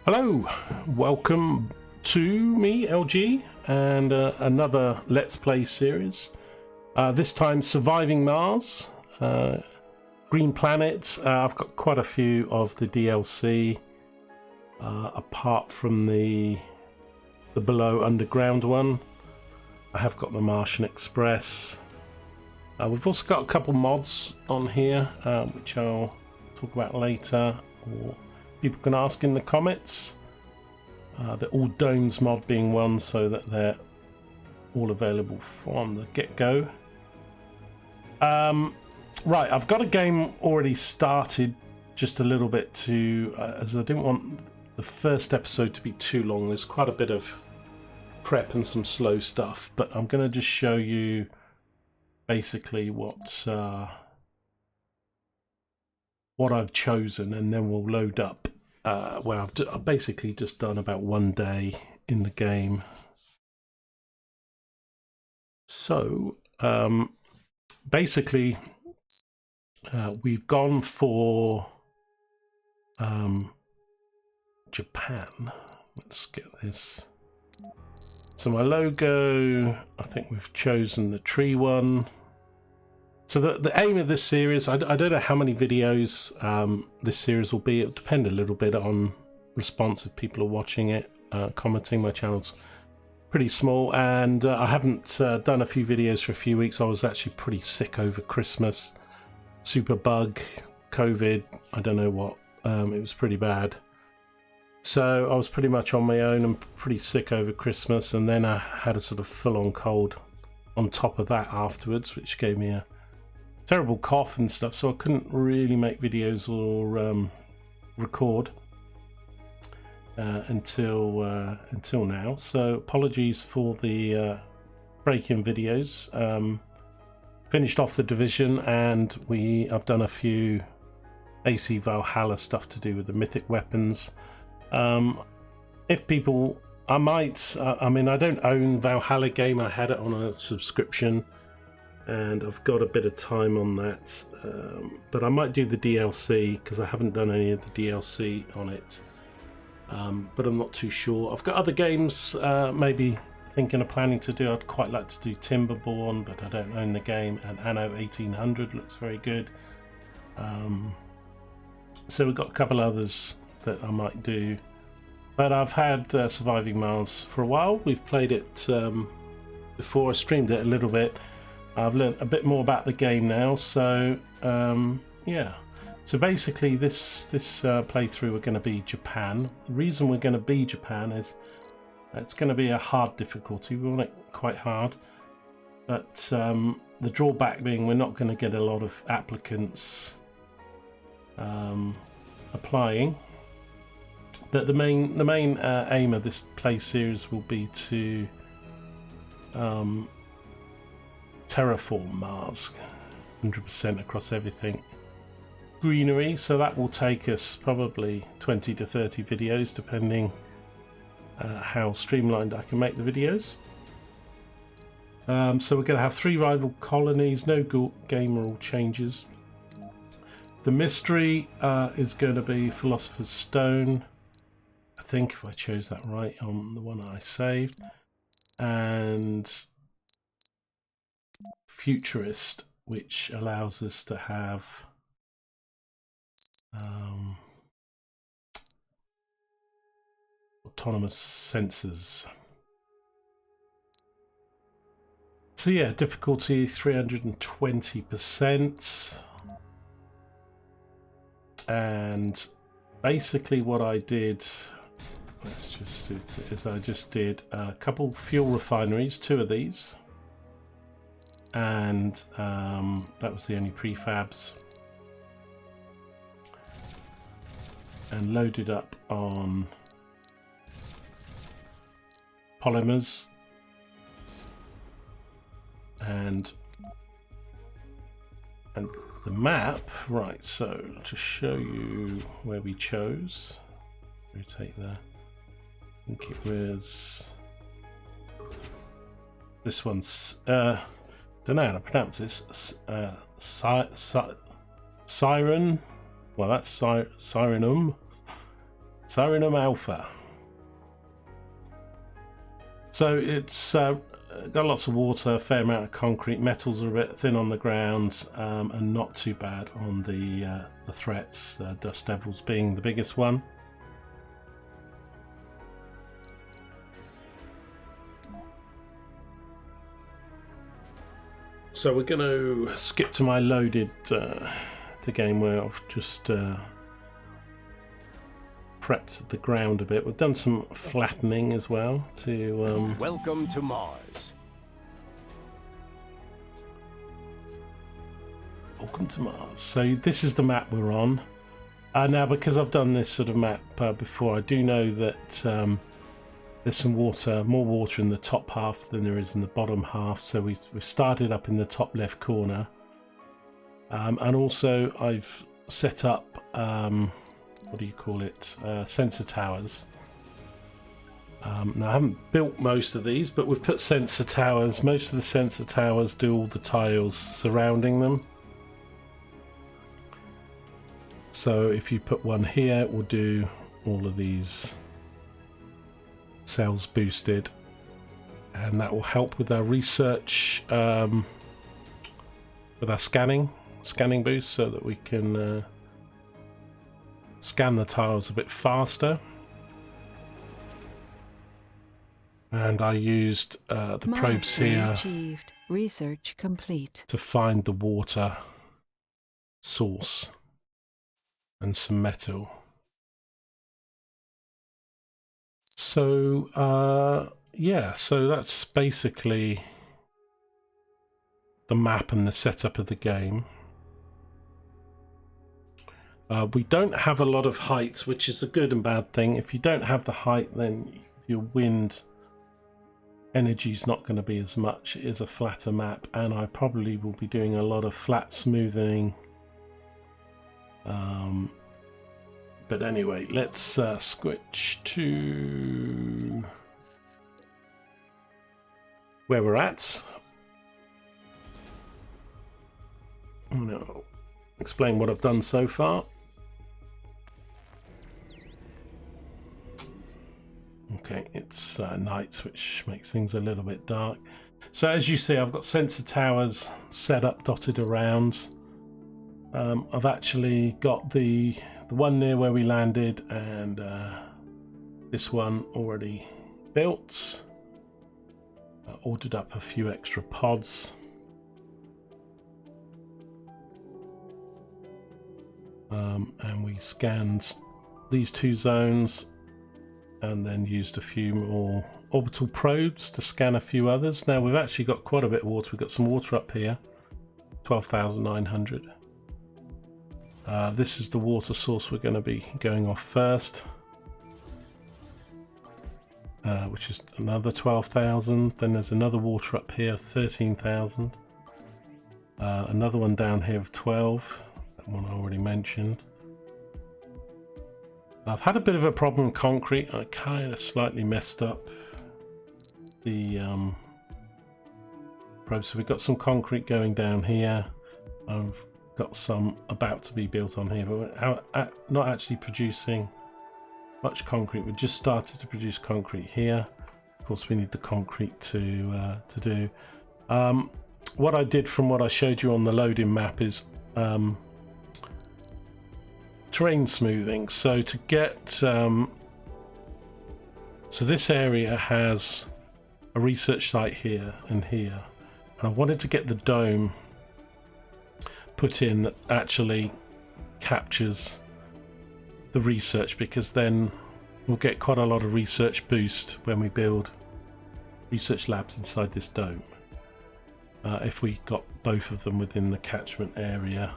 Hello, welcome to me, LG, and another Let's Play series. This time Surviving Mars, Green Planet. I've got quite a few of the DLC, apart from the below underground one. I have got the Martian Express. We've also got a couple mods on here, which I'll talk about later, or people can ask in the comments. The All Domes mod being one, so that they're all available from the get-go. Right, I've got a game already started, just a little bit to, as I didn't want the first episode to be too long. There's quite a bit of prep and some slow stuff, but I'm going to just show you basically what I've chosen, and then we'll load up. Where I've basically just done about 1 day in the game. So basically we've gone for Japan. Let's get this. So my logo, I think we've chosen the tree one. So the aim of this series, I don't know how many videos this series will be. It'll depend a little bit on response if people are watching it, commenting. My channel's pretty small, and I haven't done a few videos for a few weeks. I was actually pretty sick over Christmas. Super bug, COVID, I don't know what. It was pretty bad. So I was pretty much on my own and pretty sick over Christmas, and then I had a sort of full-on cold on top of that afterwards, which gave me a terrible cough and stuff, so I couldn't really make videos or record until now. So apologies for the break-in videos. Finished off the division, and I've done a few AC Valhalla stuff to do with the mythic weapons. If people, I might, I mean, I don't own Valhalla game. I had it on a subscription, and I've got a bit of time on that, but I might do the DLC because I haven't done any of the DLC on it, but I'm not too sure. I've got other games maybe thinking of planning to do. I'd quite like to do Timberborn, but I don't own the game, and Anno 1800 looks very good. So we've got a couple others that I might do, but I've had Surviving Mars for a while. We've played it before. I streamed it a little bit. I've learned a bit more about the game now, so yeah. So basically this playthrough we're going to be Japan. The reason we're going to be Japan is it's going to be a hard difficulty. We want it quite hard, but the drawback being we're not going to get a lot of applicants applying. But the main aim of this play series will be to Terraform Mars 100% across everything greenery, so that will take us probably 20 to 30 videos depending how streamlined I can make the videos. So we're going to have 3 rival colonies, no game rule changes. The mystery is going to be Philosopher's Stone, I think, if I chose that right on the one I saved, and Futurist, which allows us to have autonomous sensors. So yeah, difficulty 320%, and basically what I did, let's just do this, is I just did a couple fuel refineries, 2 of these, and that was the only prefabs, and loaded up on polymers, and the map. Right, so to show you where we chose, rotate there, I think it was this one's don't know how to pronounce this. Siren. Well, that's Sirenum. Sarinum Alpha. So it's got lots of water, a fair amount of concrete. Metals are a bit thin on the ground, and not too bad on the threats. Dust Devils being the biggest one. So we're going to skip to my loaded to game where I've just prepped the ground a bit. We've done some flattening as well to Welcome to Mars. Welcome to Mars. So this is the map we're on. Now, because I've done this sort of map before, I do know that there's some water, more water in the top half than there is in the bottom half. So we've started up in the top left corner. And also I've set up, what do you call it, sensor towers. Now I haven't built most of these, but we've put sensor towers. Most of the sensor towers do all the tiles surrounding them. So if you put one here, it will do all of these cells boosted, and that will help with our research, with our scanning boost, so that we can scan the tiles a bit faster. And I used the probes here achieved. Research complete. to find the water source and some metal. So yeah, so that's basically the map and the setup of the game. We don't have a lot of height, which is a good and bad thing. If you don't have the height, then your wind energy is not going to be as much. It is a flatter map, and I probably will be doing a lot of flat smoothing. But anyway, let's switch to where we're at. I'm going to explain what I've done so far. Okay, it's night, which makes things a little bit dark. So as you see, I've got sensor towers set up, dotted around. I've actually got the one near where we landed, and this one already built. I ordered up a few extra pods. And we scanned these two zones, and then used a few more orbital probes to scan a few others. Now we've actually got quite a bit of water. We've got some water up here, 12,900. This is the water source we're going to be going off first, which is another 12,000. Then there's another water up here, 13,000. Another one down here of 12. That one I already mentioned. I've had a bit of a problem with concrete. I kind of slightly messed up the probe. So we've got some concrete going down here. I've got some about to be built on here, but we're not actually producing much concrete. We just started to produce concrete here. Of course, we need the concrete to do. What I did from what I showed you on the loading map is terrain smoothing. So to get so this area has a research site here and here, and I wanted to get the dome put in that actually captures the research, because then we'll get quite a lot of research boost when we build research labs inside this dome, if we got both of them within the catchment area.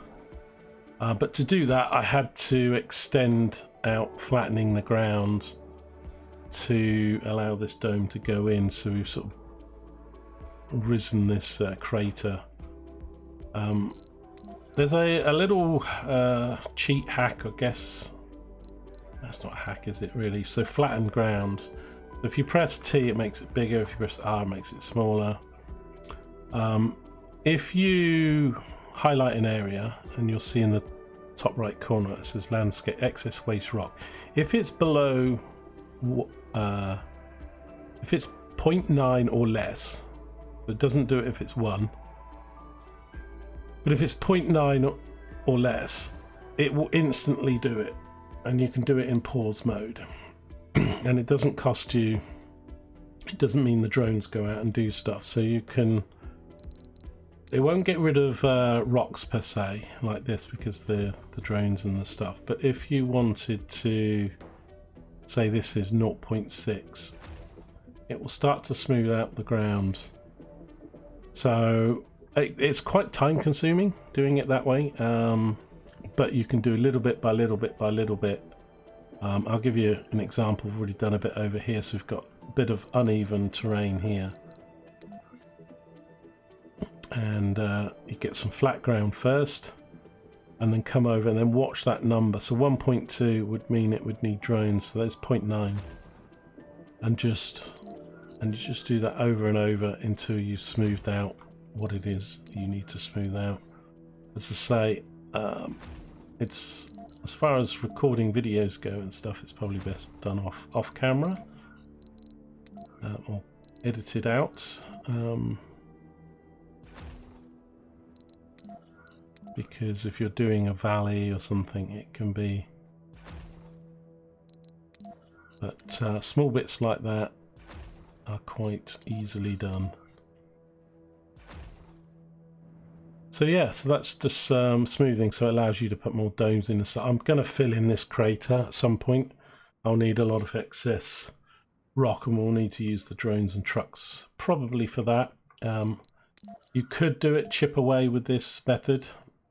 But to do that, I had to extend out, flattening the ground to allow this dome to go in. So we've sort of risen this crater. There's a little cheat hack, I guess. That's not a hack, is it really? So flatten ground. If you press T, it makes it bigger. If you press R, it makes it smaller. If you highlight an area, and you'll see in the top right corner, it says landscape excess waste rock. If it's below, if it's 0.9 or less, it doesn't do it if it's 1. But if it's 0.9 or less, it will instantly do it, and you can do it in pause mode. And it doesn't cost you, it doesn't mean the drones go out and do stuff, so you can, it won't get rid of rocks per se like this because the drones and the stuff. But if you wanted to say this is 0.6, it will start to smooth out the ground. So it's quite time consuming doing it that way, but you can do a little bit by little bit by little bit. I'll give you an example. We've already done a bit over here, so we've got a bit of uneven terrain here, and you get some flat ground first and then come over and then watch that number. So 1.2 would mean it would need drones, so there's 0.9, and you just do that over and over until you've smoothed out what it is you need to smooth out. As I say, it's, as far as recording videos go and stuff, it's probably best done off camera, or edited out, because if you're doing a valley or something, it can be, but small bits like that are quite easily done. So yeah, so that's just smoothing, so it allows you to put more domes in the side. I'm going to fill in this crater at some point. I'll need a lot of excess rock, and we'll need to use the drones and trucks probably for that. You could do it chip away with this method.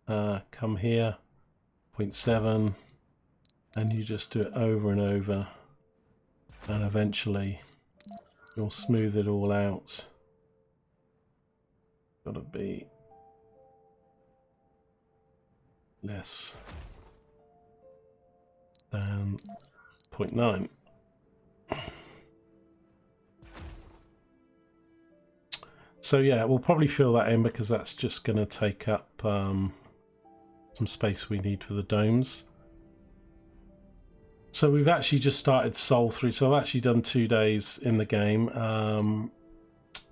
Come here, 0.7, and you just do it over and over, and eventually you'll smooth it all out. Gotta be less than 0.9. So yeah, we'll probably fill that in because that's just going to take up some space we need for the domes. So we've actually just started Sol 3, so I've actually done 2 days in the game.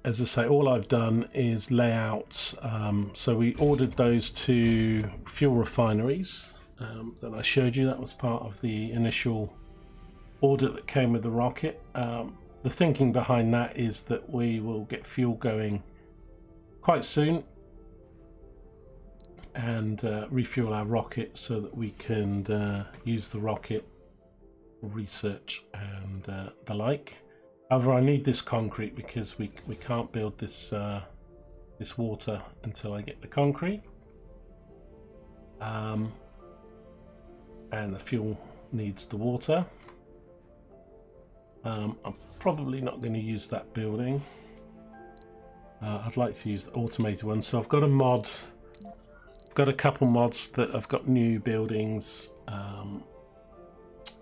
As I say, all I've done is lay out, so we ordered those 2 fuel refineries that I showed you. That was part of the initial order that came with the rocket. The thinking behind that is that we will get fuel going quite soon and refuel our rocket so that we can use the rocket for research and the like. However, I need this concrete because we can't build this this water until I get the concrete, and the fuel needs the water. I'm probably not going to use that building. I'd like to use the automated one. So I've got a mod. I've got a couple mods that I've got new buildings.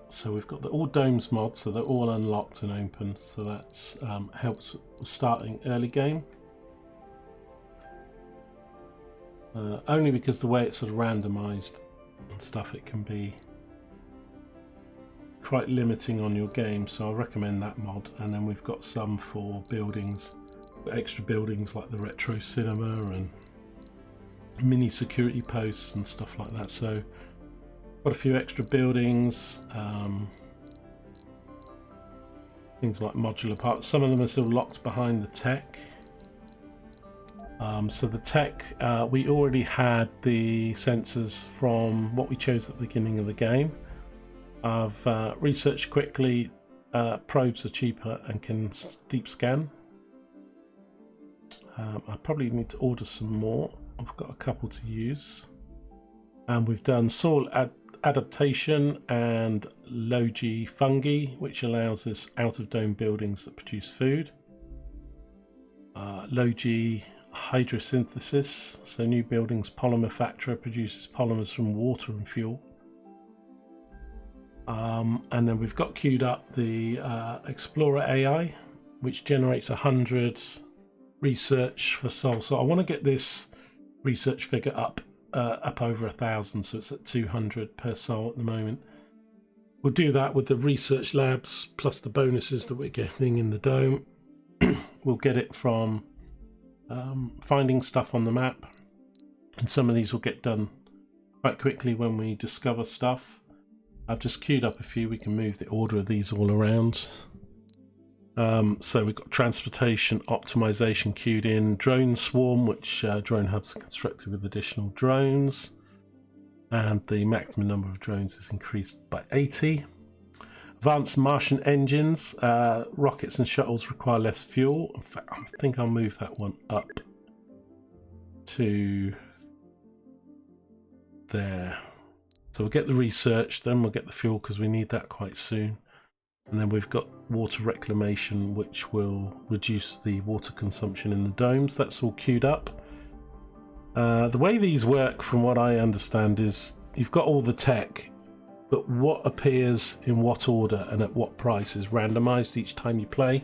So we've got the all domes mod, so they're all unlocked and open. So that's helps with starting early game. Only because the way it's sort of randomized and stuff, it can be quite limiting on your game, so I recommend that mod. And then we've got some for buildings, extra buildings like the retro cinema and mini security posts and stuff like that. So got a few extra buildings, things like modular parts. Some of them are still locked behind the tech. So the tech, we already had the sensors from what we chose at the beginning of the game. I've researched quickly, probes are cheaper and can deep scan. I probably need to order some more. I've got a couple to use. And we've done soil adaptation and low-G fungi, which allows us out-of-dome buildings that produce food. Low-G hydrosynthesis, so new buildings polymer factory produces polymers from water and fuel. And then we've got queued up the Explorer AI, which generates 100 research for Sol. So I want to get this research figure up up over 1,000, so it's at 200 per soul at the moment. We'll do that with the research labs plus the bonuses that we're getting in the dome. We'll get it from finding stuff on the map, and some of these will get done quite quickly when we discover stuff. I've just queued up a few. We can move the order of these all around. So we've got transportation optimization queued in, drone swarm, which drone hubs are constructed with additional drones, and the maximum number of drones is increased by 80. Advanced Martian engines, rockets and shuttles require less fuel. In fact, I think I'll move that one up to there. So we'll get the research, then we'll get the fuel because we need that quite soon. And then we've got water reclamation, which will reduce the water consumption in the domes. That's all queued up. The way these work, from what I understand, is you've got all the tech, but what appears in what order and at what price is randomized each time you play.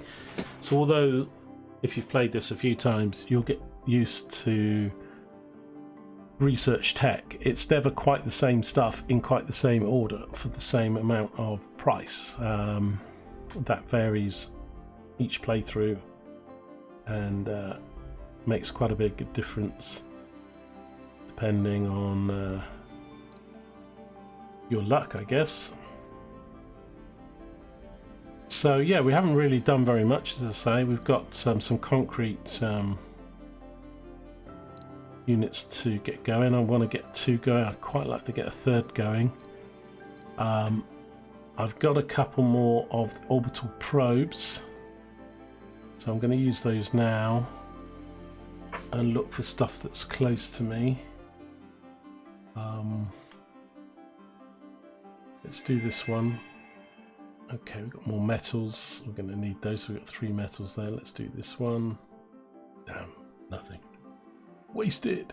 So although if you've played this a few times, you'll get used to research tech, it's never quite the same stuff in quite the same order for the same amount of price. That varies each playthrough and makes quite a big difference depending on your luck, I guess. So yeah, we haven't really done very much, as I say. We've got some concrete units to get going. I want to get 2 going. I'd quite like to get a 3rd going. I've got a couple more of orbital probes, so I'm going to use those now and look for stuff that's close to me. Let's do this one. Okay, we've got more metals. We're going to need those. So we've got 3 metals there. Let's do this one. Damn, nothing. Wasted.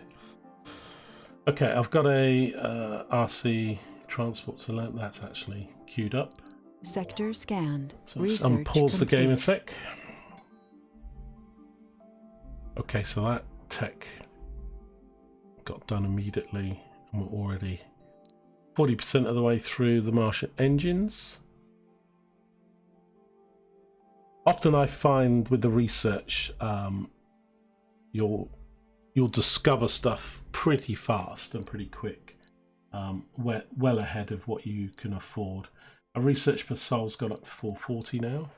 Okay, I've got a RC transport to land. That's actually queued up. Sector scanned. So let's unpause the game a sec. Okay, so that tech got done immediately, and we're already 40% of the way through the Martian engines. Often I find with the research, you'll discover stuff pretty fast and pretty quick, well ahead of what you can afford. A research per soul's gone up to 440 now,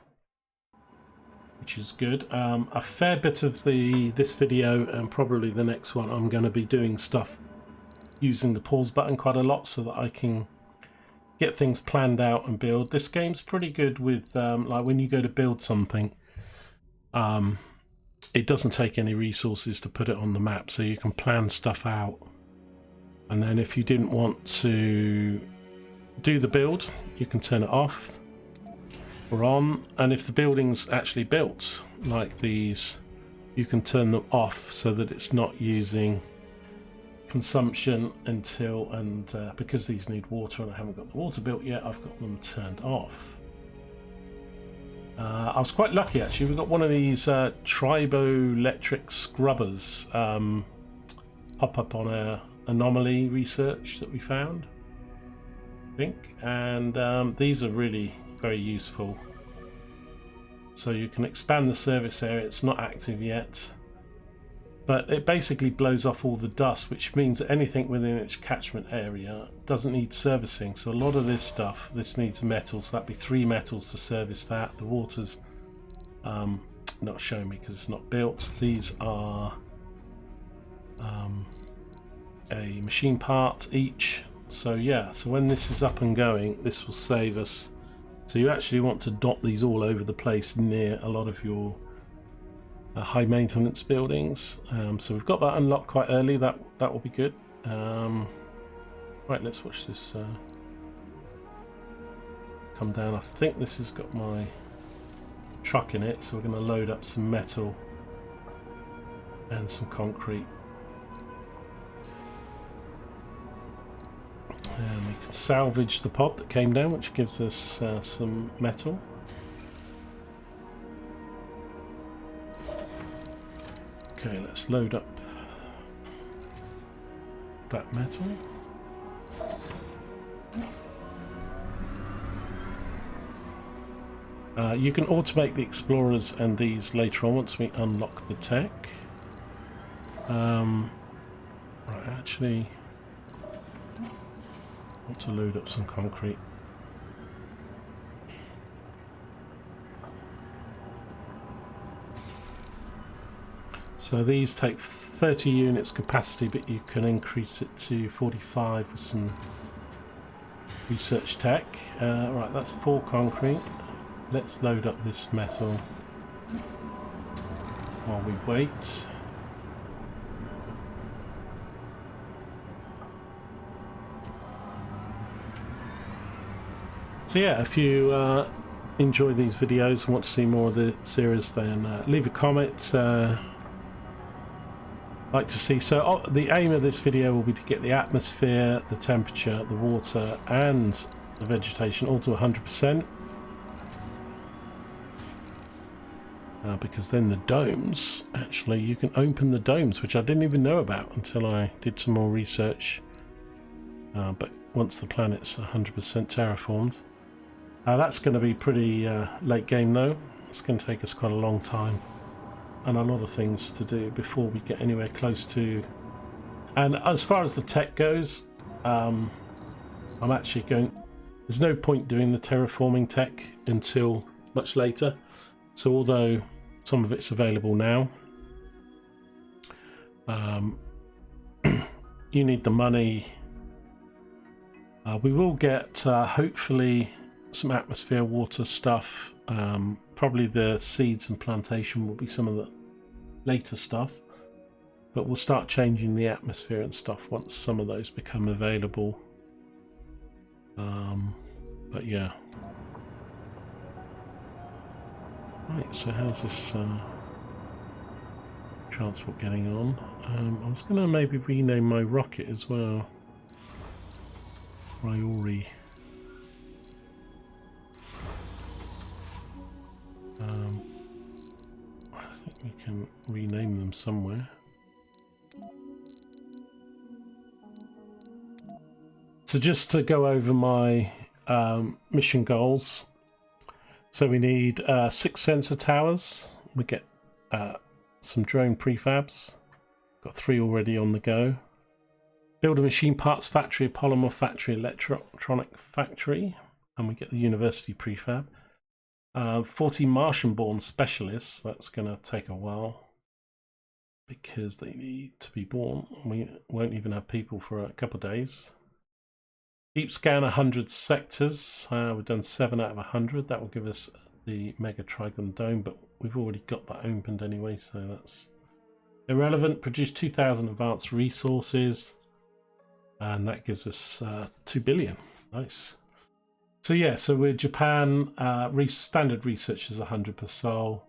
which is good. A fair bit of this video and probably the next one, I'm going to be doing stuff using the pause button quite a lot so that I can get things planned out and build. This game's pretty good with like when you go to build something, it doesn't take any resources to put it on the map, so you can plan stuff out, and then if you didn't want to do the build, you can turn it off or on, and if the building's actually built like these, you can turn them off so that it's not using consumption until, and because these need water and I haven't got the water built yet, I've got them turned off. I was quite lucky actually. We got one of these triboelectric scrubbers pop up on a anomaly research that we found, I think, and these are really very useful. So you can expand the service area. It's not active yet, but it basically blows off all the dust, which means that anything within its catchment area doesn't need servicing. So a lot of this stuff, this needs metals, so that'd be 3 metals to service that. The water's not showing me because it's not built. These are a machine part each. So yeah, so when this is up and going, this will save us. So you actually want to dot these all over the place near a lot of your high maintenance buildings. So we've got that unlocked quite early. That will be good. Right, let's watch this come down. I think this has got my truck in it, so we're going to load up some metal and some concrete, and we can salvage the pod that came down, which gives us some metal. Okay, let's load up that metal. You can automate the explorers and these later on once we unlock the tech. Right, actually, I want to load up some concrete. So these take 30 units capacity, but you can increase it to 45 with some research tech. Right, that's 4 concrete. Let's load up this metal while we wait. So yeah, if you enjoy these videos and want to see more of the series, then leave a comment. Like to see. So the aim of this video will be to get the atmosphere, the temperature, the water and the vegetation all to 100%. Because then the domes, actually you can open the domes, which I didn't even know about until I did some more research. But once the planet's 100% terraformed, that's going to be pretty late game though. It's going to take us quite a long time and a lot of things to do before we get anywhere close to. And as far as the tech goes, I'm actually going, there's no point doing the terraforming tech until much later. So although some of it's available now, you need the money. We will get hopefully some atmosphere, water stuff. Probably the seeds and plantation will be some of the later stuff, but we'll start changing the atmosphere and stuff once some of those become available. But yeah. Right, so how's this transport getting on? I was going to maybe rename my rocket as well. Priori. I think we can rename them somewhere. So just to go over my mission goals. So we need 6 sensor towers. We get some drone prefabs. Got 3 already on the go. Build a machine parts factory, a polymer factory, electronic factory, and we get the university prefab. 40 Martian-born specialists. That's going to take a while because they need to be born. We won't even have people for a couple of days. Deep scan 100 sectors. We've done 7 out of 100. That will give us the Mega Trigon Dome, but we've already got that opened anyway, so that's irrelevant. Produce 2,000 advanced resources, and that gives us 2 billion. Nice. So yeah, so with Japan, standard research is 100 per sol.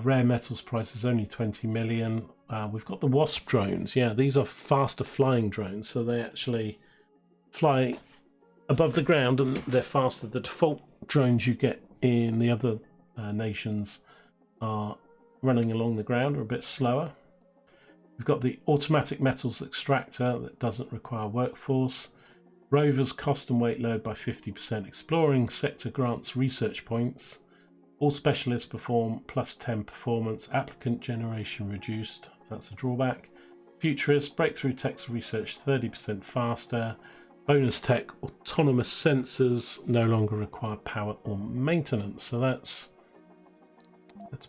Rare metals price is only 20 million. We've got the Wasp drones. Yeah, these are faster flying drones, so they actually fly above the ground and they're faster. The default drones you get in the other nations are running along the ground, are a bit slower. We've got the automatic metals extractor that doesn't require workforce. Rovers cost and weight load by 50%. Exploring sector grants research points. All specialists perform plus 10 performance. Applicant generation reduced. That's a drawback. Futurist breakthrough text research 30% faster. Bonus tech autonomous sensors no longer require power or maintenance. So that's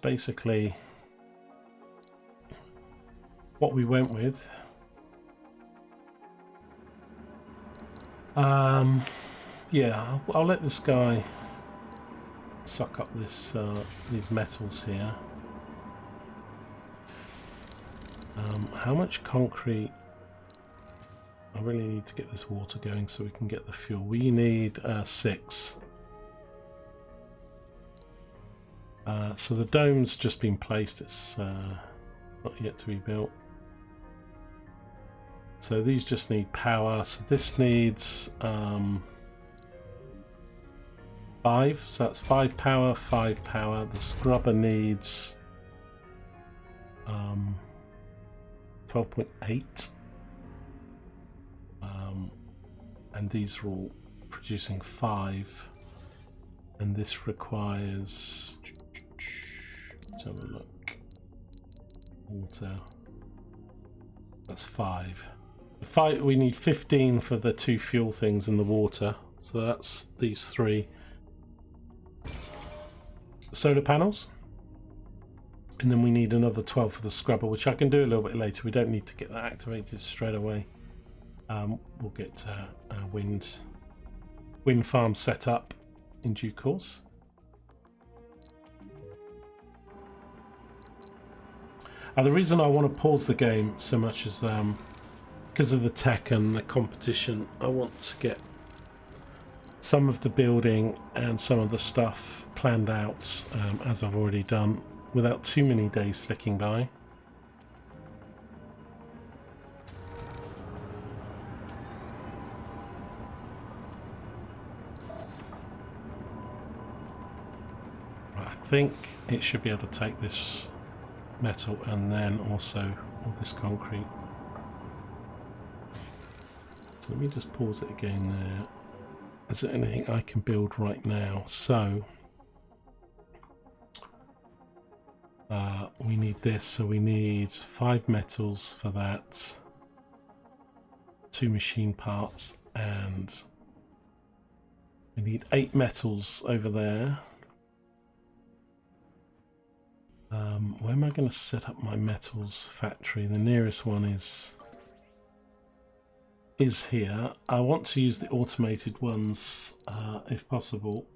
basically what we went with. Yeah, I'll let this guy suck up this these metals here. How much concrete? I really need to get this water going so we can get the fuel. We need 6. So the dome's just been placed. It's not yet to be built. So these just need power. So this needs 5. So that's 5 power, 5 power. The scrubber needs 12.8. and these are all producing 5, and this requires, let's have a look, water, that's 5. We need 15 for the 2 fuel things and the water, so that's these 3 solar panels, and then we need another 12 for the scrubber, which I can do a little bit later. We don't need to get that activated straight away. We'll get a wind farm set up in due course. The reason I want to pause the game so much is because of the tech and the competition. I want to get some of the building and some of the stuff planned out, as I've already done, without too many days flicking by. I think it should be able to take this metal and then also all this concrete. So let me just pause it again there. Is there anything I can build right now? So we need this, so we need 5 metals for that, 2 machine parts, and we need 8 metals over there. Where am I going to set up my metals factory? The nearest one is here. I want to use the automated ones if possible,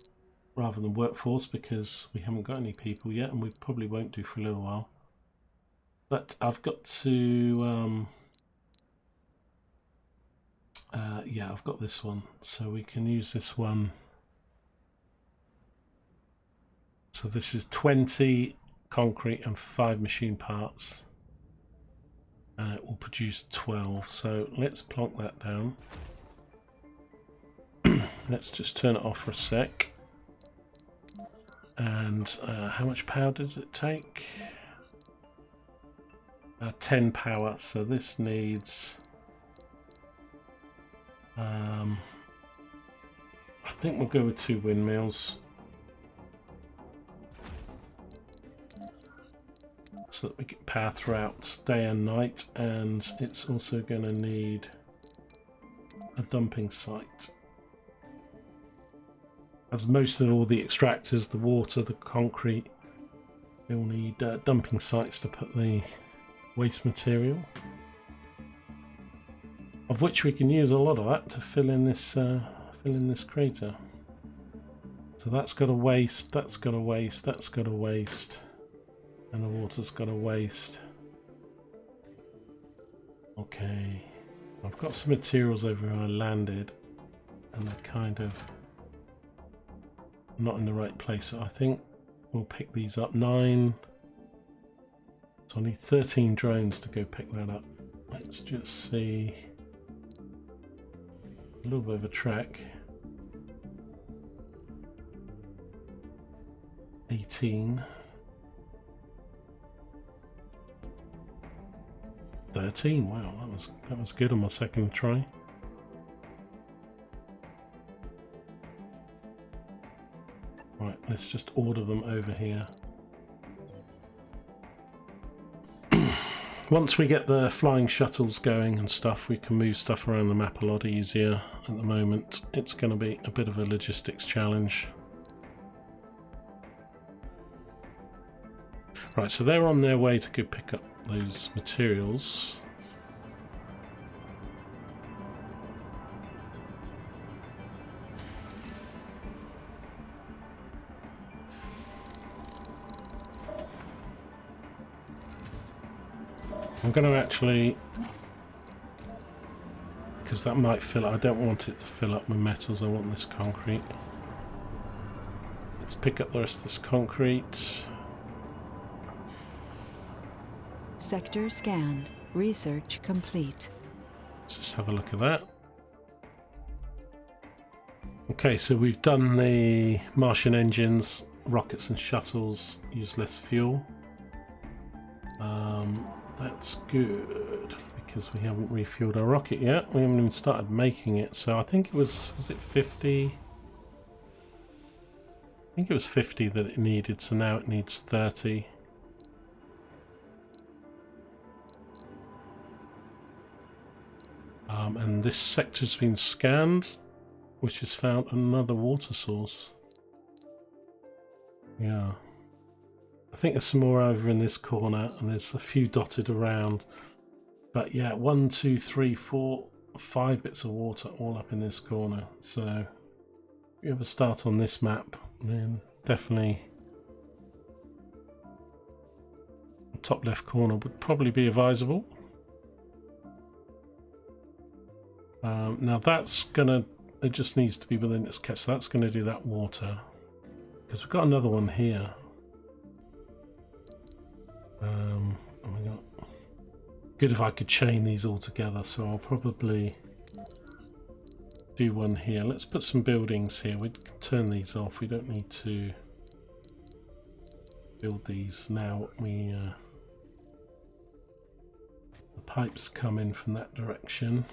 rather than workforce, because we haven't got any people yet, and we probably won't do for a little while. But I've got to yeah, I've got this one, so we can use this one. So this is 20 concrete and 5 machine parts, and it will produce 12. So let's plonk that down. Let's just turn it off for a sec. And how much power does it take? 10 power, so this needs I think we'll go with 2 windmills, so that we get power throughout day and night, and it's also going to need a dumping site, as most of all the extractors, the water, the concrete, they all need dumping sites to put the waste material, of which we can use a lot of that to fill in this crater. So that's got a waste, that's got a waste, that's got a waste, and the water's got a waste. Okay, I've got some materials over where I landed, and they're kind of not in the right place, so I think we'll pick these up. 9, so I need 13 drones to go pick that up. Let's just see. A little bit of a trek. 18. 13. Wow, that was good on my second try. Right, let's just order them over here. Once we get the flying shuttles going and stuff, we can move stuff around the map a lot easier. At the moment, it's going to be a bit of a logistics challenge. Right, so they're on their way to go pick up those materials. I'm going to actually, because that might fill up, I don't want it to fill up with metals, I want this concrete. Let's pick up the rest of this concrete. Sector scanned. Research complete. Let's just have a look at that. Okay, so we've done the Martian engines, rockets and shuttles, use less fuel. That's good, because we haven't refueled our rocket yet. We haven't even started making it. So I think it was it 50? I think it was 50 that it needed, so now it needs 30. And this sector's been scanned, which has found another water source. Yeah. I think there's some more over in this corner, and there's a few dotted around. But yeah, 1, 2, 3, 4, 5 bits of water all up in this corner. So if you ever start on this map, then definitely the top left corner would probably be advisable. Now that's gonna, it just needs to be within its catch, so that's going to do that water. Because we've got another one here. Oh my god. Good if I could chain these all together, so I'll probably do one here. Let's put some buildings here. We can turn these off. We don't need to build these now. The pipes come in from that direction.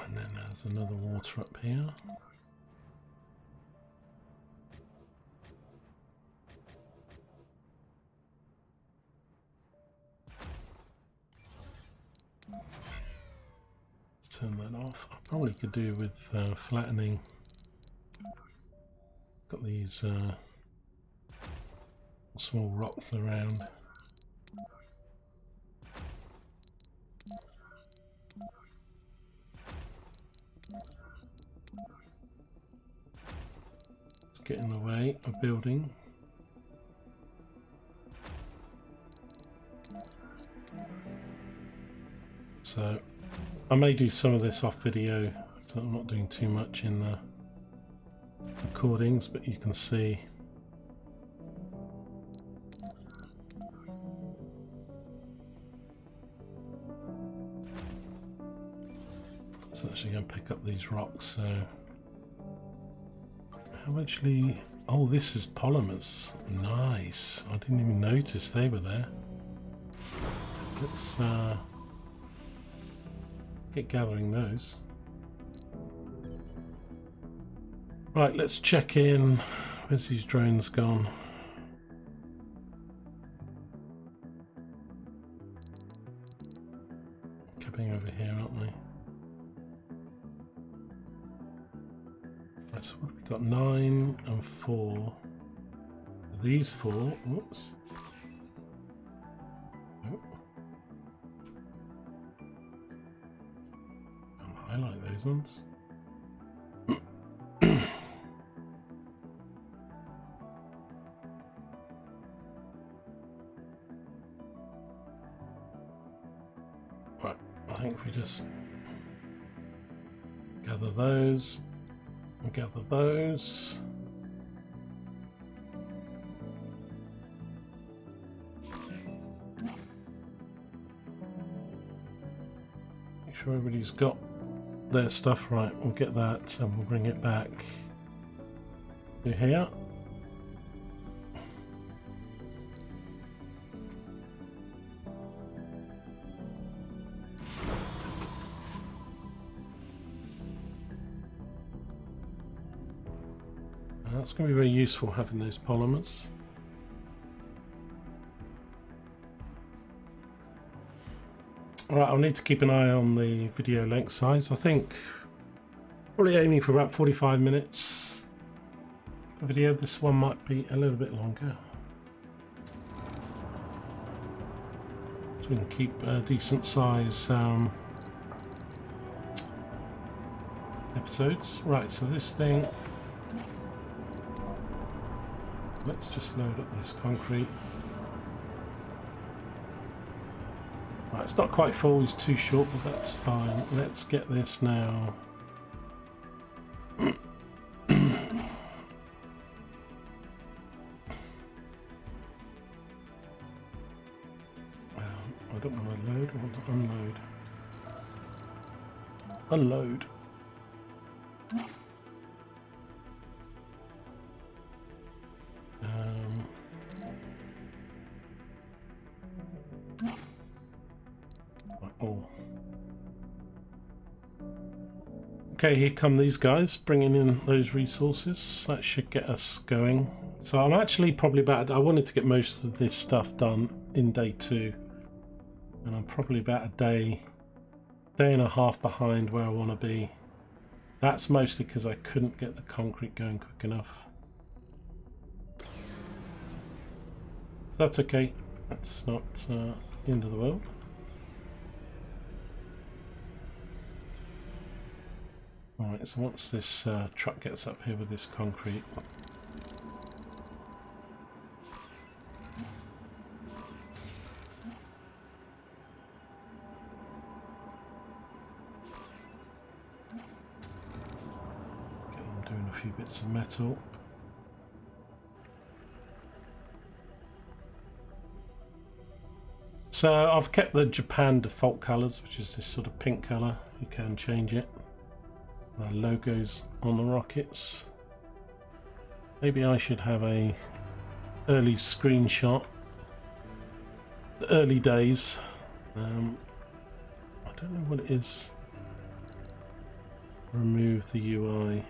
And then there's another water up here. Let's turn that off. I probably could do with flattening. Got these small rocks around. Get in the way of building. So I may do some of this off video, so I'm not doing too much in the recordings, but you can see it's actually going to pick up these rocks. So how actually, oh, this is polymers. Nice. I didn't even notice they were there. Let's get gathering those. Right, let's check in. Where's these drones gone? Coming over here, aren't they? Right, so what have we got? 9 and 4. These 4. Whoops. Oh. I'll highlight those ones. Right, I think if we just gather those and gather those. Make sure everybody's got their stuff right. We'll get that and we'll bring it back to here. That's going to be very useful having those polymers. Alright, I'll need to keep an eye on the video length size. I think probably aiming for about 45 minutes a video. This one might be a little bit longer, so we can keep a decent size episodes. Right, so this thing, let's just load up this concrete. Right, it's not quite full, it's too short, but that's fine. Let's get this now. I don't want to load, I want to unload. Unload. Okay, here come these guys bringing in those resources. That should get us going. So I'm actually probably I wanted to get most of this stuff done in day 2, and I'm probably about a day and a half behind where I want to be. That's mostly because I couldn't get the concrete going quick enough. That's okay. That's not the end of the world. Alright, so once this truck gets up here with this concrete, get them doing a few bits of metal. So I've kept the Japan default colours, which is this sort of pink colour. You can change it. Logos on the rockets. Maybe I should have a early screenshot. The early days. I don't know what it is. Remove the UI.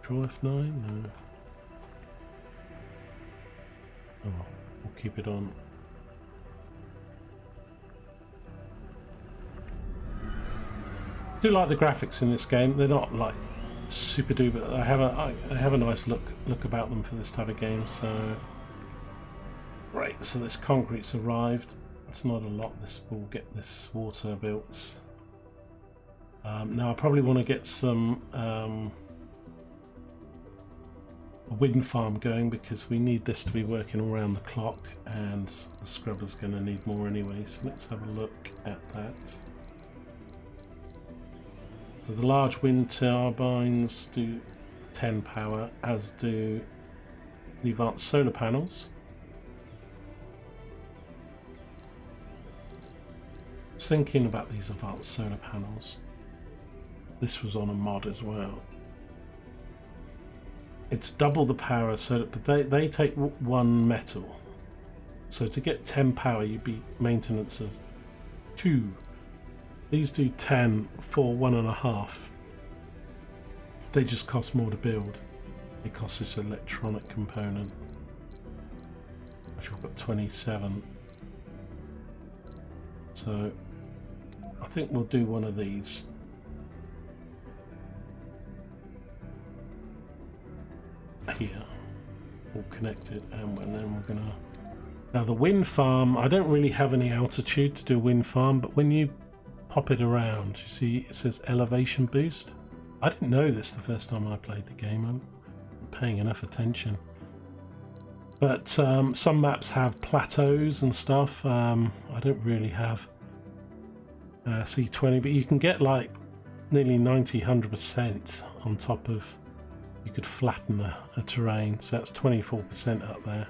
Draw F9? No. Oh, we'll keep it on. I do like the graphics in this game. They're not like super duper. I have a nice look about them for this type of game. So right, so this concrete's arrived. It's not a lot. This will get this water built. Now I probably want to get some a wind farm going, because we need this to be working all around the clock, and the scrubber's going to need more anyway. So let's have a look at that. So the large wind turbines do 10 power, as do the advanced solar panels. I was thinking about these advanced solar panels. This was on a mod as well. It's double the power, but they take 1 metal. So to get 10 power, you'd be maintenance of 2. These do 10 for 1.5. They just cost more to build. It costs this electronic component, which we've got 27. So I think we'll do one of these. Here, all connected, and then we're gonna. Now the wind farm, I don't really have any altitude to do a wind farm, but when you pop it around, you see it says elevation boost. I didn't know this the first time I played the game. I'm paying enough attention. But some maps have plateaus and stuff. I don't really have C20, but you can get like nearly 90-100% on top of. You could flatten a terrain, so that's 24% up there.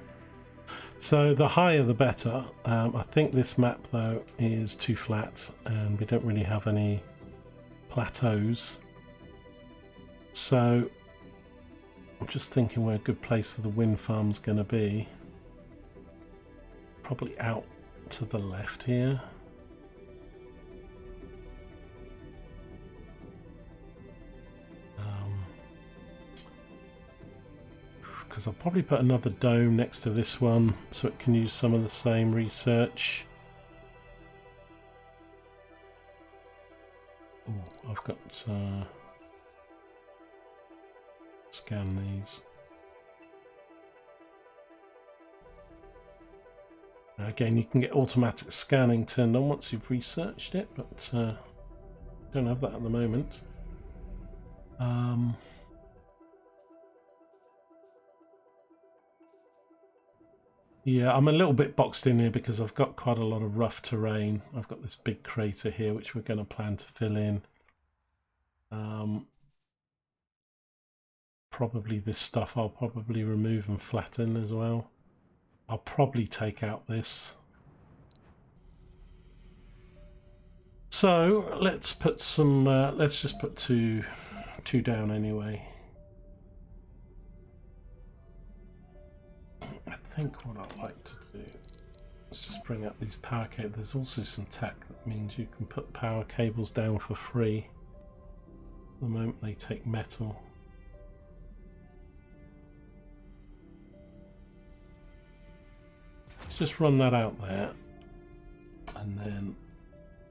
So the higher the better. I think this map though is too flat, and we don't really have any plateaus. So I'm just thinking where a good place for the wind farm's going to be. Probably out to the left here. Because I'll probably put another dome next to this one so it can use some of the same research. Oh, I've got scan these. Again, you can get automatic scanning turned on once you've researched it, but don't have that at the moment. Yeah, I'm a little bit boxed in here because I've got quite a lot of rough terrain. I've got this big crater here which we're going to plan to fill in. Probably this stuff I'll probably remove and flatten as well. I'll probably take out this. So let's put some, let's just put two down anyway. I think what I'd like to do is just bring up these power cables. There's also some tech that means you can put power cables down for free. The moment they take metal. Let's just run that out there, and then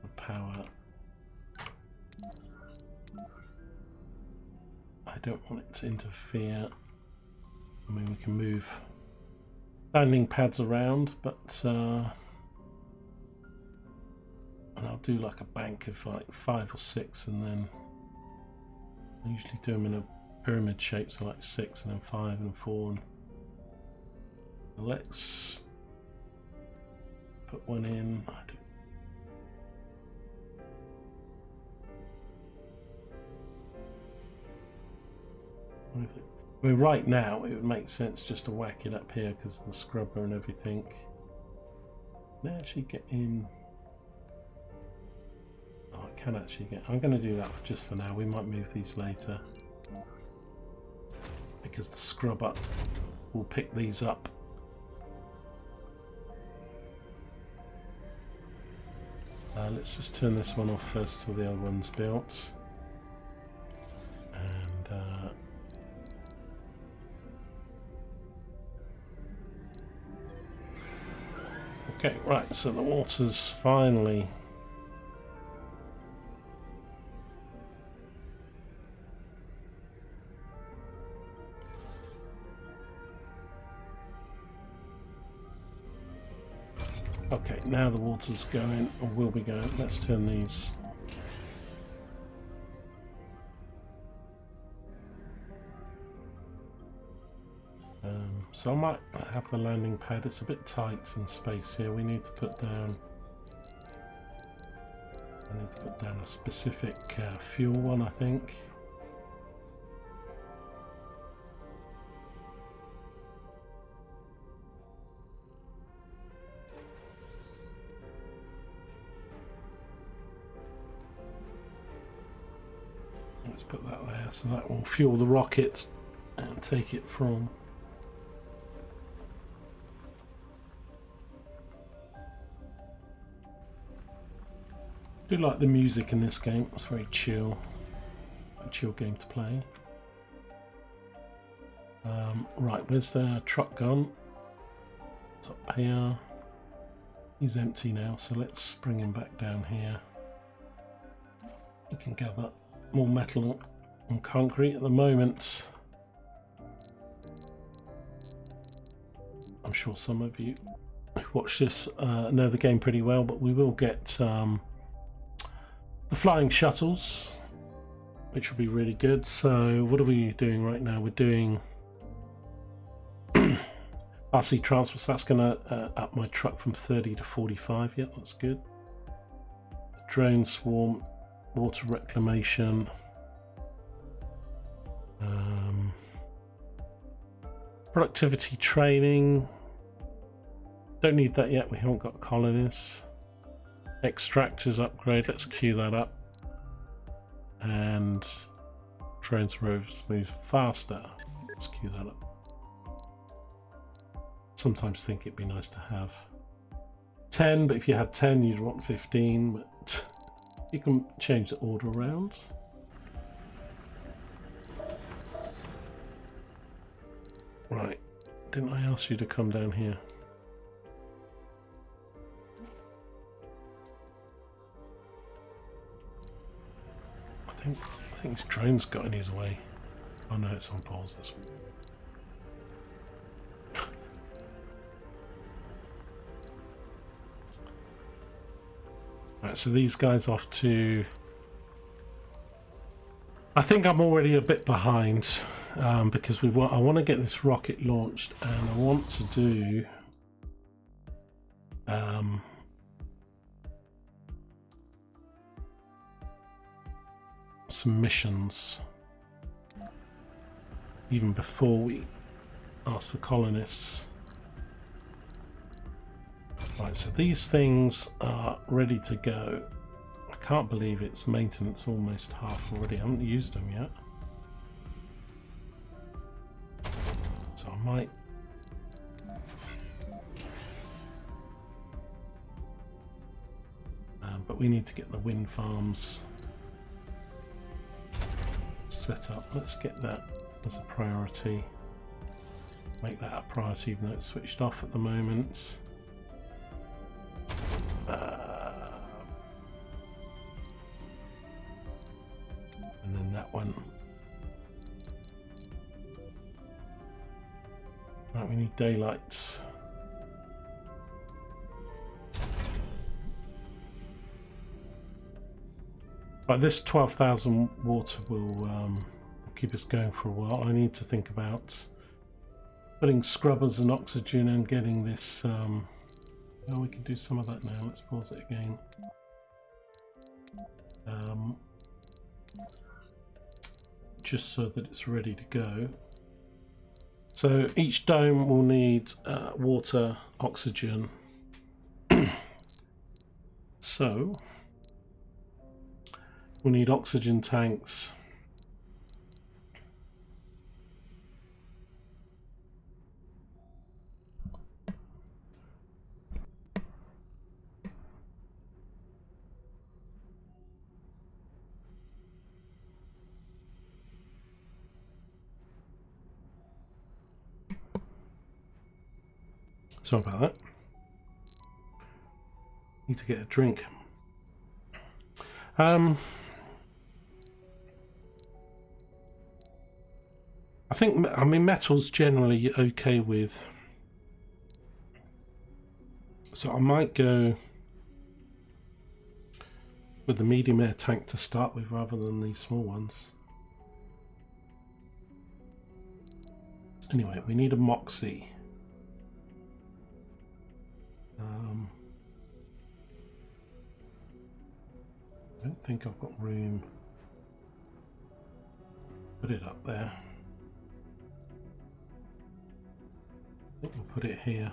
the power. I don't want it to interfere. I mean, we can move landing pads around, but and I'll do like a bank of like 5 or 6, and then I usually do them in a pyramid shape, so like 6 and then 5 and 4. And let's put one in. I mean, right now it would make sense just to whack it up here because of the scrubber and everything. Can I actually get in? Oh, I can actually get. I'm going to do that just for now. We might move these later because the scrubber will pick these up. Let's just turn this one off first till the other one's built. And okay, right, so the water's finally okay, now the water's going, or will be going. Let's turn these. So I might have the landing pad. It's a bit tight in space here. We need to put down. I need to put down a specific fuel one, I think. Let's put that there, so that will fuel the rocket and take it from. I do like the music in this game. It's very chill, a chill game to play. Right, where's the truck gone? It's up here. He's empty now, so let's bring him back down here. You can gather more metal and concrete at the moment. I'm sure some of you who watch this know the game pretty well, but we will get the flying shuttles, which will be really good. So what are we doing right now? We're doing RC transport, so that's going to up my truck from 30 to 45. Yep, that's good. Drone swarm, water reclamation, productivity training. Don't need that yet, we haven't got colonists. Extractors upgrade, let's queue that up. And drones rovers move faster, let's queue that up. Sometimes think it'd be nice to have 10, but if you had 10 you'd want 15, but you can change the order around. Right, didn't I ask you to come down here? I think his drone's got in his way. Oh no, it's on pause. Right, so these guys off to. I think I'm already a bit behind because I want to get this rocket launched, and I want to do some missions even before we ask for colonists. Right, so these things are ready to go. I can't believe it's maintenance almost half already. I haven't used them yet. So I might. But we need to get the wind farms set up. Let's get that as a priority. Make that a priority even though it's switched off at the moment. And then that one. Right, we need daylight. Right, this 12,000 water will keep us going for a while. I need to think about putting scrubbers and oxygen and getting this. Oh, we can do some of that now. Let's pause it again. Just so that it's ready to go. So each dome will need water, oxygen. So we'll need oxygen tanks. Sorry about that. Need to get a drink. I mean, metal's generally okay with. So I might go with the medium air tank to start with rather than the small ones. Anyway, we need a Moxie. I don't think I've got room. Put it up there. I think we'll put it here.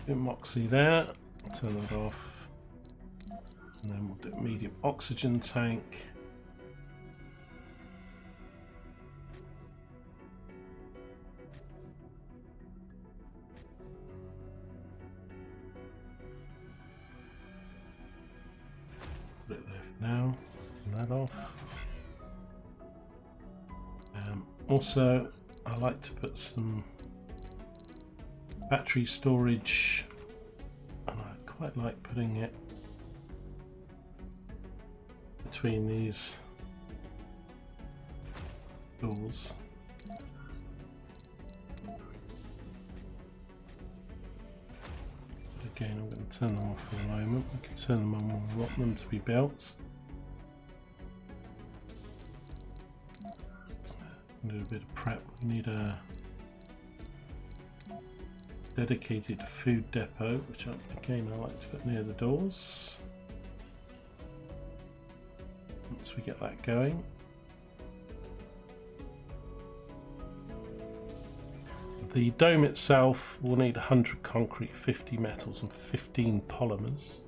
Put Moxie there. Turn that off. And then we'll do a medium oxygen tank. Put it there for now. Turn that off. Also, I like to put some battery storage, and I quite like putting it between these doors. But again, I'm going to turn them off for the moment. We can turn them on when we want them to be built. Do a bit of prep. We need a dedicated food depot, which again I like to put near the doors. Once we get that going. The dome itself will need 100 concrete, 50 metals and 15 polymers.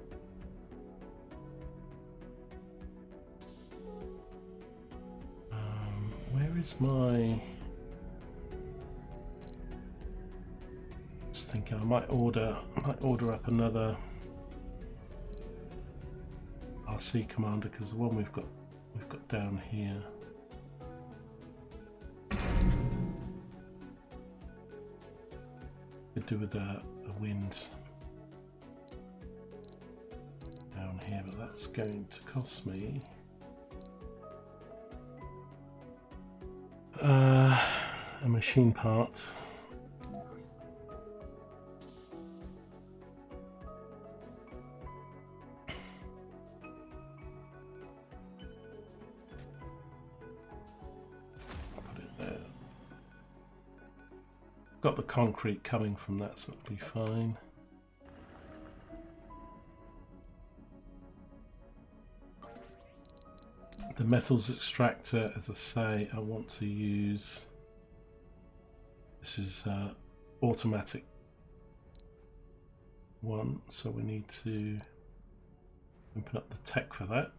Where is my... Just thinking I might order up another RC commander, because the one we've got down here. Could do with a wind down here, but that's going to cost me a machine part. Put it there. Got the concrete coming from that, so that'll be fine. The metals extractor, as I say, I want to use, this is automatic one, so we need to open up the tech for that.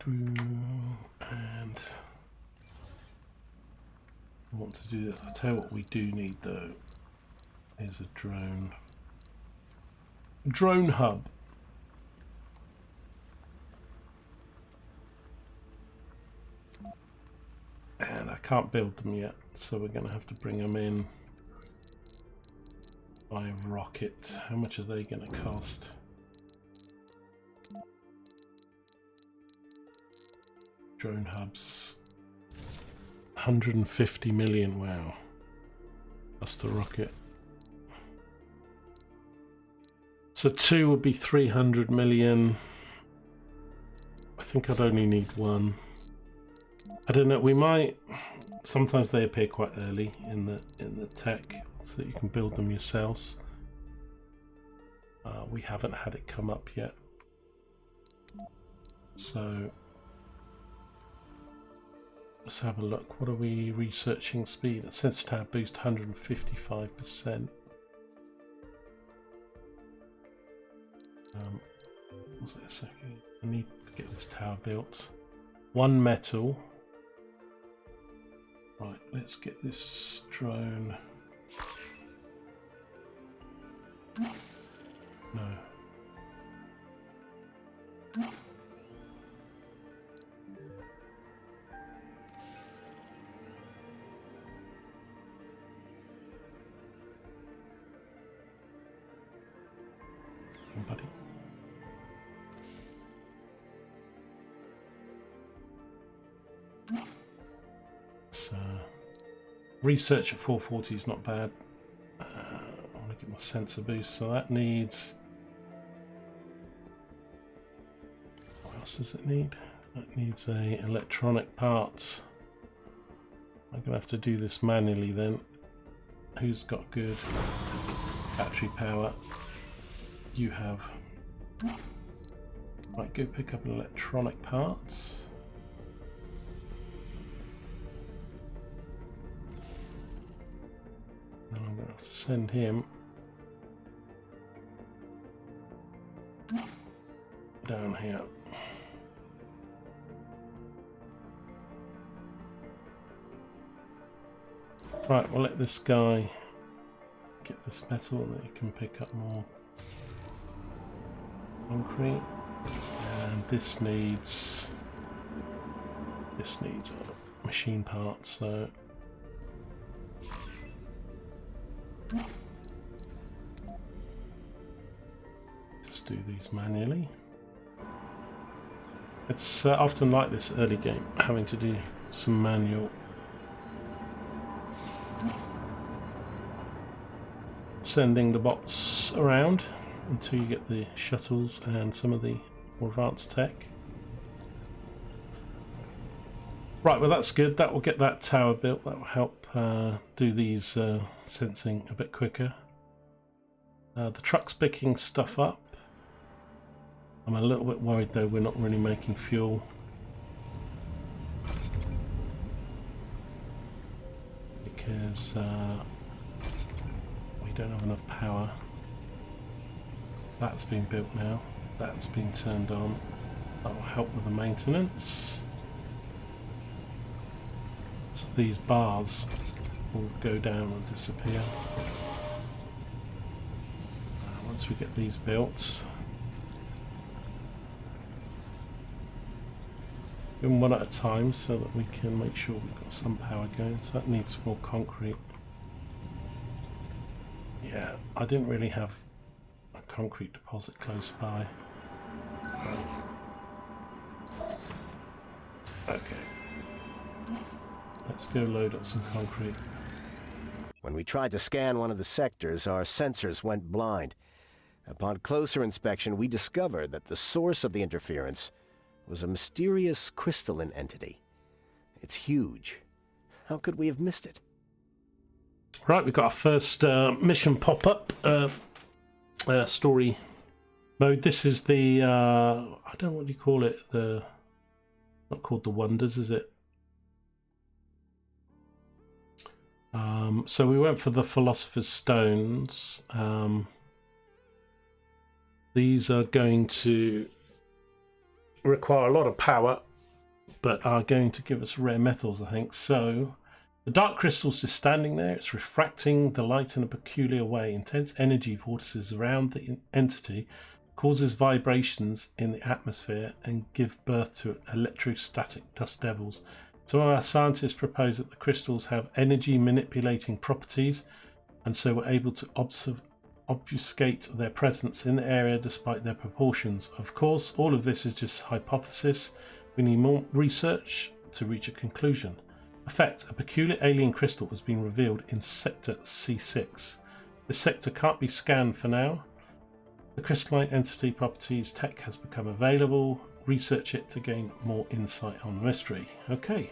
And I want to do that. I'll tell you what we do need though. Is a drone. Drone hub. And I can't build them yet, so we're going to have to bring them in by rocket. How much are they going to cost? Drone hubs. 150 million, wow. That's the rocket. So 2 would be 300 million. I think I'd only need 1. I don't know, we might, sometimes they appear quite early in the tech, so you can build them yourselves. We haven't had it come up yet. So let's have a look. What are we researching speed? Sensor tower boost 155%. Was it a second? I need to get this tower built. 1 metal. Right, let's get this drone. No. Buddy. So, research at 440 is not bad. I want to get my sensor boost, so that needs. What else does it need? That needs a electronic parts. I'm gonna have to do this manually then. Who's got good battery power? You have. Right, go pick up an electronic parts. And I'm going to have to send him down here. Right, we'll let this guy get this metal and then he can pick up more concrete. And this needs a machine part, so just do these manually. It's often like this early game, having to do some manual sending the bots around until you get the shuttles and some of the more advanced tech. Right, well that's good. That will get that tower built. That will help do these sensing a bit quicker. The truck's picking stuff up. I'm a little bit worried though, we're not really making fuel. Because we don't have enough power. That's been built now. That's been turned on. That will help with the maintenance. So these bars will go down and disappear. Once we get these built, do them one at a time so that we can make sure we've got some power going. So that needs more concrete. Yeah, I didn't really have a concrete deposit close by. Okay. Let's go load up some concrete. When we tried to scan one of the sectors, our sensors went blind. Upon closer inspection, we discovered that the source of the interference was a mysterious crystalline entity. It's huge. How could we have missed it? Right, we've got our first mission pop-up story mode. This is the, I don't know what you call it, not called the Wonders, is it? So we went for the Philosopher's Stones. These are going to require a lot of power, but are going to give us rare metals, I think. So The dark crystal's just standing there. It's refracting the light in a peculiar way. Intense energy vortices around the entity causes vibrations in the atmosphere and give birth to electrostatic dust devils. Some of our scientists propose that the crystals have energy manipulating properties, and so we're able to obfuscate their presence in the area despite their proportions. Of course, all of this is just hypothesis. We need more research to reach a conclusion. Effect: a peculiar alien crystal has been revealed in Sector C6. This sector can't be scanned for now. The crystalline entity properties tech has become available. Research it to gain more insight on the mystery. Okay.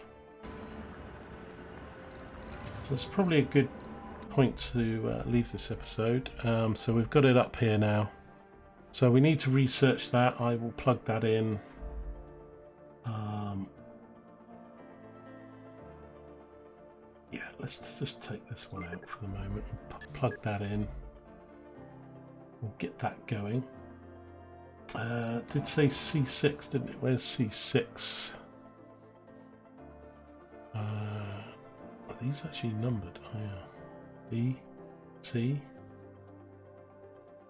So it's probably a good point to leave this episode. So we've got it up here now. So we need to research that. I will plug that in. Yeah, let's just take this one out for the moment and plug that in. We'll get that going. Did say C6, didn't it? Where's C6? Are these actually numbered? Oh yeah. B, C,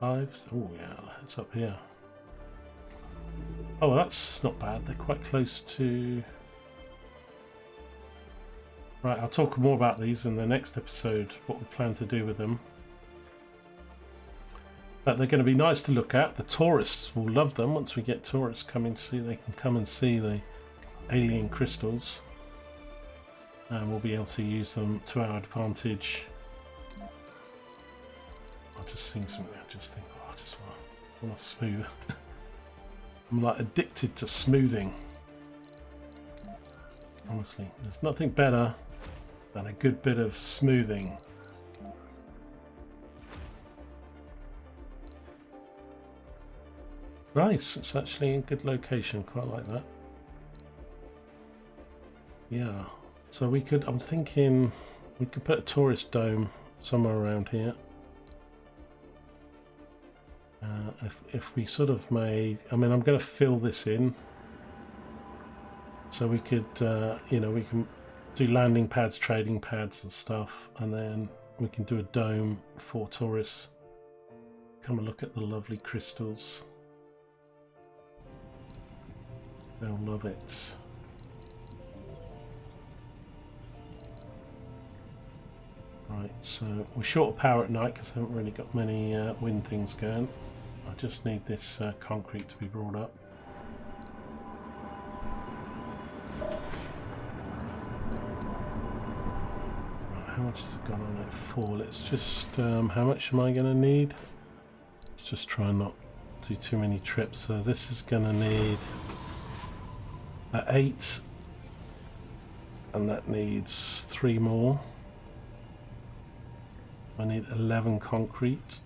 5. Oh yeah, it's up here. Oh, that's not bad. They're quite close to... Right, I'll talk more about these in the next episode, what we plan to do with them. But they're going to be nice to look at. The tourists will love them. Once we get tourists coming to see, they can come and see the alien crystals. And we'll be able to use them to our advantage. I'll just think something. I just think, oh, I just want to smooth. I'm like addicted to smoothing. Honestly, there's nothing better than a good bit of smoothing. Nice, it's actually a good location, quite like that. Yeah, so we could, I'm thinking we could put a tourist dome somewhere around here. If we sort of made, I mean, I'm going to fill this in. So we could, you know, we can do landing pads, trading pads and stuff, and then we can do a dome for tourists. Come and look at the lovely crystals. They'll love it. Right, so we're short of power at night because I haven't really got many wind things going. I just need this concrete to be brought up. How much has it got on it? 4. Let's just, how much am I going to need? Let's just try and not do too many trips. So this is going to need 8, and that needs 3 more. I need 11 concrete.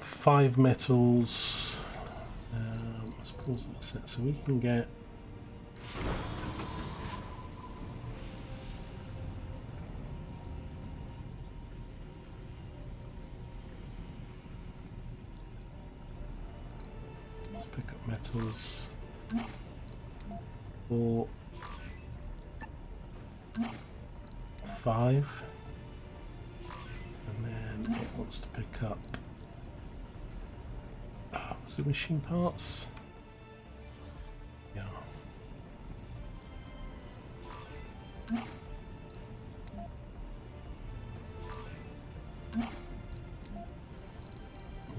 5 metals. Let's pause that a sec so we can get. Let's pick up metals. 4, 5, and then it wants to pick up. Was it machine parts? Yeah.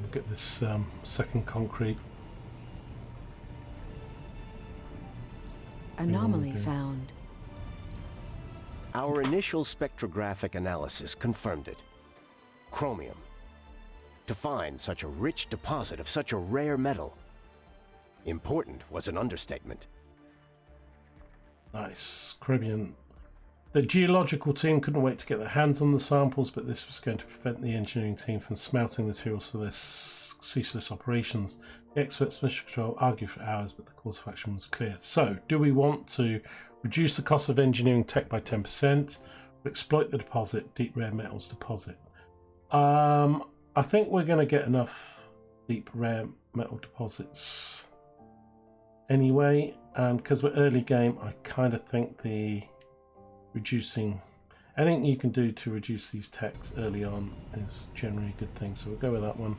Look at this second concrete. Anomaly found. Our initial spectrographic analysis confirmed it. Chromium. To find such a rich deposit of such a rare metal. Important was an understatement. Nice. Caribbean. The geological team couldn't wait to get their hands on the samples, but this was going to prevent the engineering team from smelting materials for their ceaseless operations. The experts mission control argued for hours, but the course of action was clear. So, do we want to reduce the cost of engineering tech by 10%, or exploit the deposit, deep rare metals deposit? I think we're going to get enough deep rare metal deposits anyway, and because we're early game, I kind of think the reducing anything you can do to reduce these techs early on is generally a good thing, so we'll go with that one.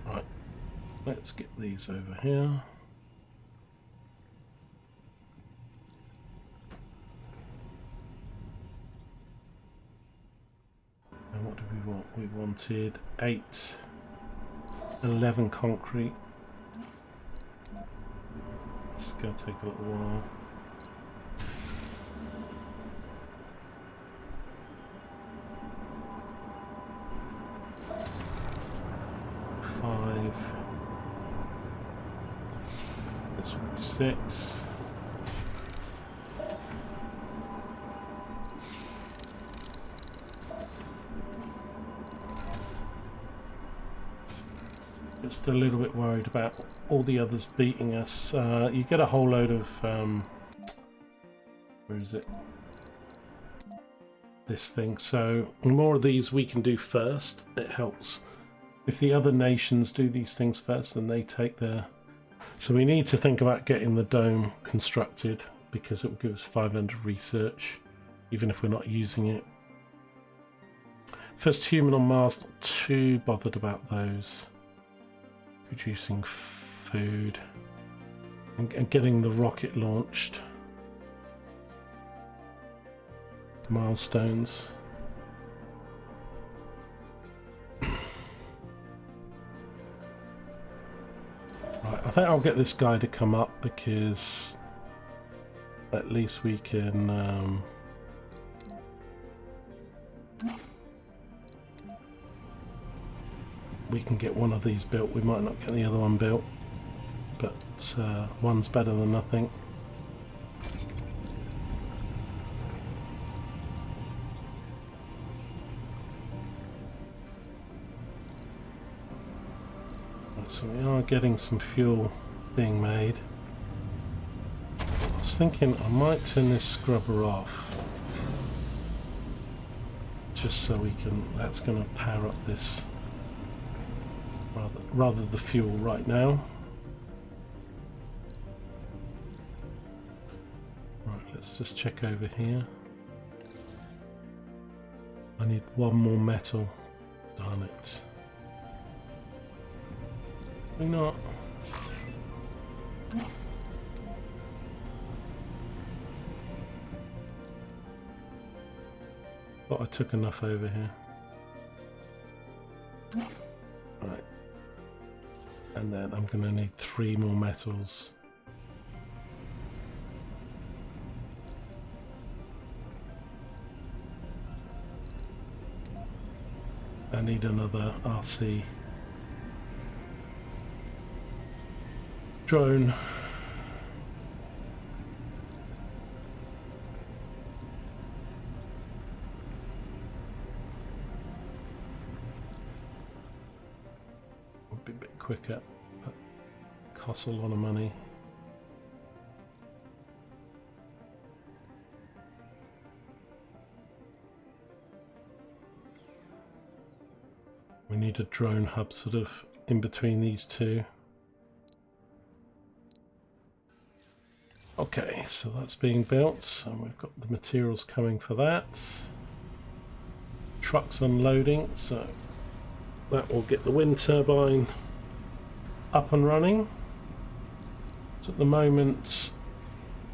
Right, let's get these over here. And what do we want? We wanted 8, 11 concrete. It's going to take a little while. This will be 6. Just a little bit worried about all the others beating us. You get a whole load of where is it? This thing. So the more of these we can do first, it helps. If the other nations do these things first, then they take their... So we need to think about getting the dome constructed, because it will give us 500 research, even if we're not using it. First human on Mars, not too bothered about those. Producing food and getting the rocket launched. Milestones. Right, I think I'll get this guy to come up, because at least we can get one of these built. We might not get the other one built, but one's better than nothing. So we are getting some fuel being made. I was thinking I might turn this scrubber off, just so we can... That's going to power up this, rather the fuel right now. Right, let's just check over here. I need one more metal. Darn it. Why not? Thought I took enough over here. Right. And then I'm going to need 3 more metals. I need another RC drone. Would be a bit quicker, but costs a lot of money. We need a drone hub sort of in between these two. Okay, so that's being built, so we've got the materials coming for that. Trucks unloading, so that will get the wind turbine up and running. So at the moment,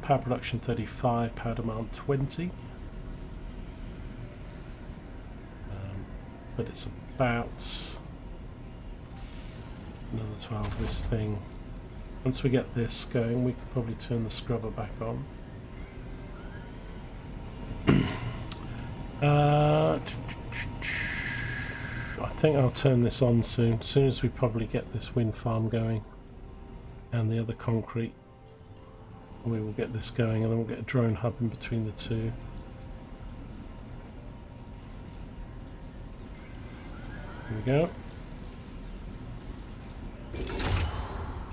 power production 35, power demand 20. But it's about another 12 this thing. Once we get this going, we can probably turn the scrubber back on. I think I'll turn this on soon. As soon as we probably get this wind farm going and the other concrete, we will get this going, and then we'll get a drone hub in between the two. Here we go.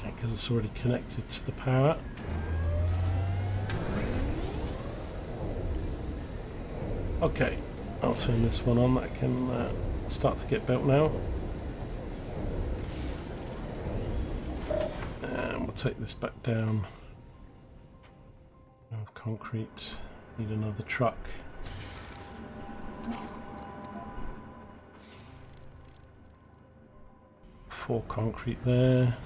Because it's already connected to the power. Okay, I'll turn this one on. That can start to get built now. And we'll take this back down. Concrete. Need another truck. Four concrete there.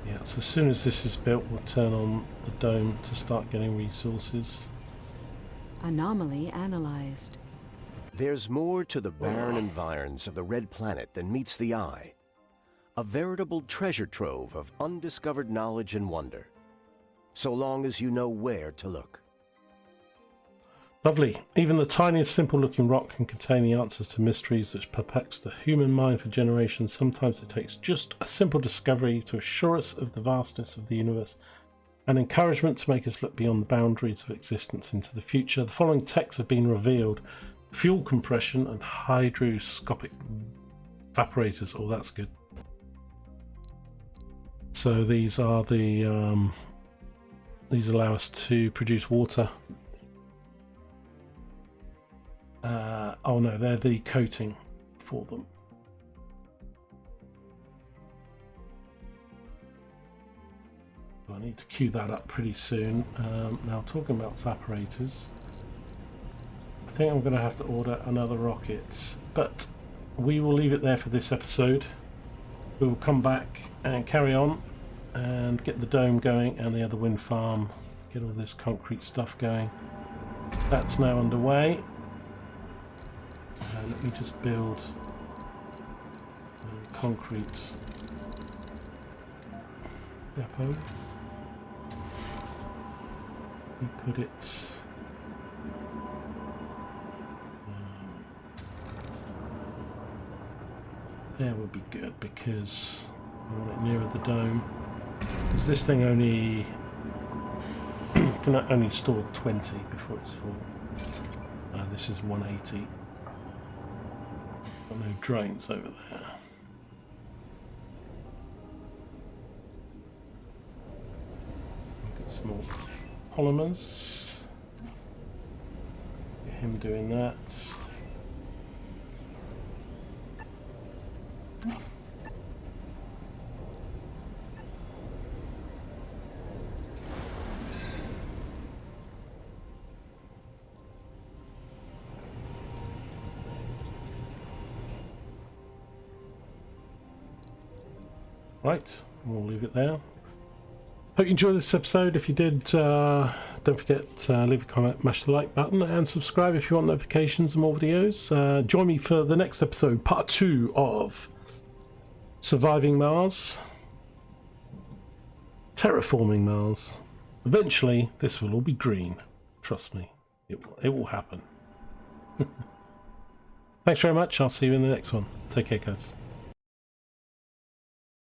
Yeah, so as soon as this is built, we'll turn on the dome to start getting resources. Anomaly analyzed. There's more to the barren environs of the Red Planet than meets the eye. A veritable treasure trove of undiscovered knowledge and wonder. So long as you know where to look. Lovely. Even the tiniest simple looking rock can contain the answers to mysteries which perplex the human mind for generations. Sometimes it takes just a simple discovery to assure us of the vastness of the universe, and encouragement to make us look beyond the boundaries of existence into the future. The following texts have been revealed: fuel compression and hydroscopic evaporators. Oh, that's good. So these are the these allow us to produce water. Oh no, they're the coating for them. I need to queue that up pretty soon. Now, talking about evaporators, I think I'm going to have to order another rocket, but we will leave it there for this episode. We will come back and carry on and get the dome going and the other wind farm, get all this concrete stuff going. That's now underway. Let me just build a concrete depot. We put it there would be good, because I want it nearer the dome, because this thing only can only store 20 before it's full. This is 180. Got no drains over there. Look at small polymers. Get him doing that. Right, we'll leave it there. Hope you enjoyed this episode. If you did, don't forget to leave a comment, mash the like button, and subscribe if you want notifications and more videos. Join me for the next episode, part 2 of Surviving Mars, Terraforming Mars. Eventually, this will all be green. Trust me, it will happen. Thanks very much. I'll see you in the next one. Take care, guys.